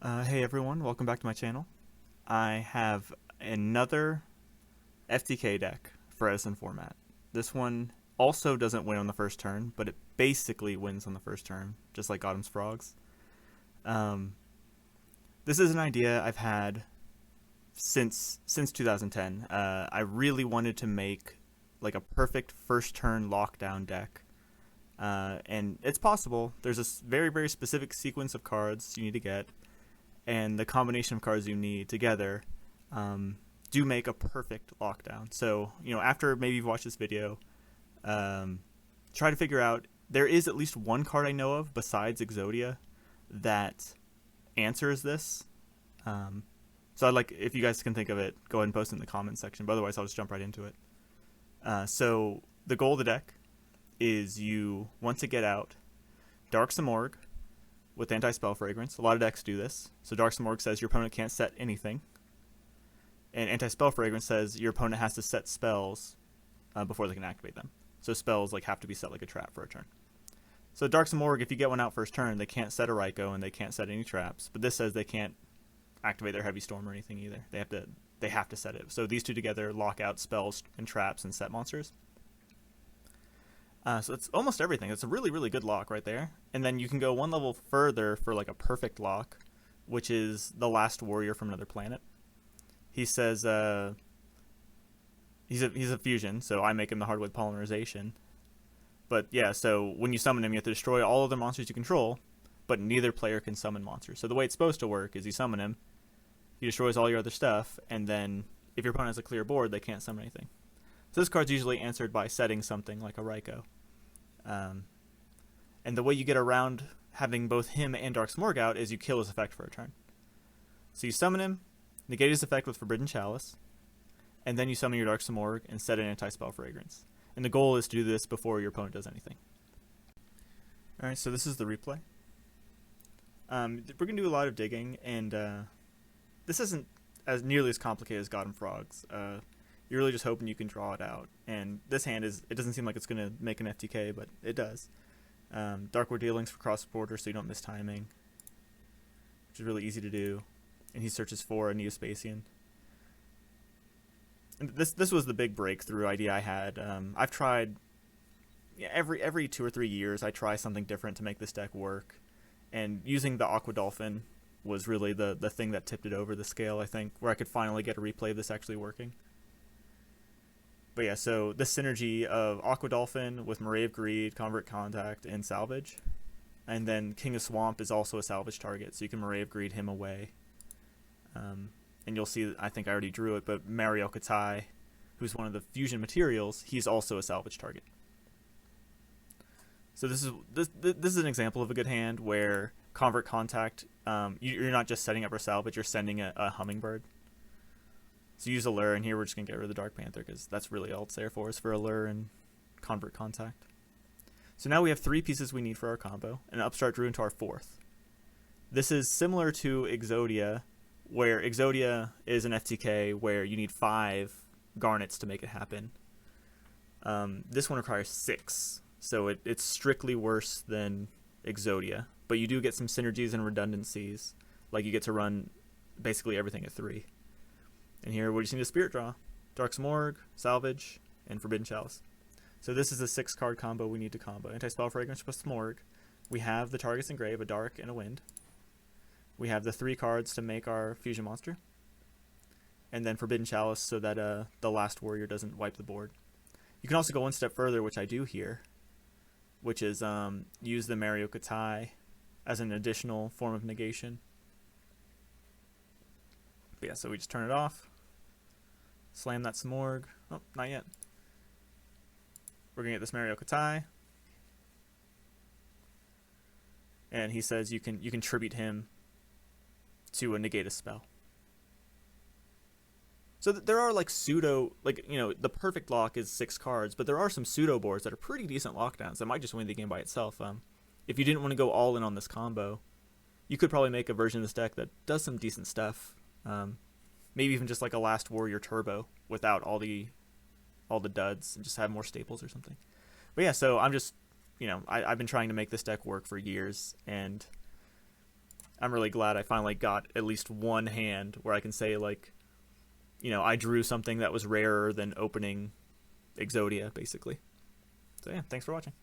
Hey everyone, welcome back to my channel. I have another FTK deck for Edison Format. This one also doesn't win on the first turn, but it basically wins on the first turn, just like Autumn's Frogs. This is an idea I've had since 2010. I really wanted to make like a perfect first turn lockdown deck. And it's possible. There's a very specific sequence of cards you need to get, and the combination of cards you need together do make a perfect lockdown. So, after maybe you've watched this video, try to figure out, there is at least one card I know of besides Exodia that answers this. So I'd like, if you guys can think of it, go ahead and post it in the comments section, but otherwise I'll just jump right into it. So the goal of the deck is you want to get out Dark Simorgh with Anti-Spell Fragrance. A lot of decks do this. So Dark Simorgh says your opponent can't set anything, and Anti-Spell Fragrance says your opponent has to set spells before they can activate them. So spells have to be set like a trap for a turn. So Dark Simorgh, if you get one out first turn, they can't set a Raikou and they can't set any traps. But this says they can't activate their Heavy Storm or anything either. They have to set it. So these two together lock out spells and traps and set monsters. So it's almost everything. It's a really good lock right there. And then you can go one level further for like a perfect lock, which is the Last Warrior from Another Planet. He says he's a fusion, so I make him the Hardwood Polymerization. But yeah, so when you summon him, you have to destroy all other monsters you control, but neither player can summon monsters. So the way it's supposed to work is you summon him, he destroys all your other stuff, and then if your opponent has a clear board, they can't summon anything. So this card's usually answered by setting something like a Raikou. And the way you get around having both him and Dark Simorgh out is you kill his effect for a turn. So you summon him, negate his effect with Forbidden Chalice, and then you summon your Dark Simorgh and set an Anti-Spell Fragrance. And the goal is to do this before your opponent does anything. Alright, so this is the replay. We're going to do a lot of digging, and this isn't as nearly as complicated as God and Frogs. You're really just hoping you can draw it out. And this hand it doesn't seem like it's going to make an FTK, but it does. Dark Dealings for cross border so you don't miss timing, which is really easy to do. And he searches for a Neospacian. And this was the big breakthrough idea I had. I've tried, every 2 or 3 years I try something different to make this deck work. And using the Aqua Dolphin was really the thing that tipped it over the scale, I think, where I could finally get a replay of this actually working. But yeah, so this synergy of Aqua Dolphin with Moray of Greed, Convert Contact, and Salvage. And then King of Swamp is also a salvage target, so you can Moray of Greed him away. And you'll see, I think I already drew it, but Mariel Katai, who's one of the fusion materials, he's also a salvage target. So this is an example of a good hand where Convert Contact, you're not just setting up for salvage, you're sending a Hummingbird. So use a lure, and here we're just going to get rid of the Dark Panther, because that's really all it's there for, is for a lure and Convert Contact. So now we have 3 pieces we need for our combo, and Upstart drew into our 4th. This is similar to Exodia, where Exodia is an FTK where you need 5 garnets to make it happen. This one requires 6, so it's strictly worse than Exodia, but you do get some synergies and redundancies, like you get to run basically everything at 3. And here we just need a Spirit Draw, Dark Simorgh, Salvage, and Forbidden Chalice. So this is a 6-card combo we need to combo. Anti-Spell Fragrance plus Simorgh. We have the targets engraved, a Dark and a Wind. We have the 3 cards to make our fusion monster. And then Forbidden Chalice so that the Last Warrior doesn't wipe the board. You can also go one step further, which I do here, which is use the Mariel Katai as an additional form of negation. But yeah, so we just turn it off, slam that Simorgh. Oh, not yet. We're going to get this Mariel Katai. And he says you can tribute him to negate a spell. So there are pseudo, the perfect lock is 6 cards, but there are some pseudo boards that are pretty decent lockdowns that might just win the game by itself. If you didn't want to go all in on this combo, you could probably make a version of this deck that does some decent stuff. Maybe even just like a Last Warrior Turbo without all the duds, and just have more staples or something. But yeah, so I'm just, I've been trying to make this deck work for years, and I'm really glad I finally got at least one hand where I can say, like, I drew something that was rarer than opening Exodia, basically. So yeah, thanks for watching.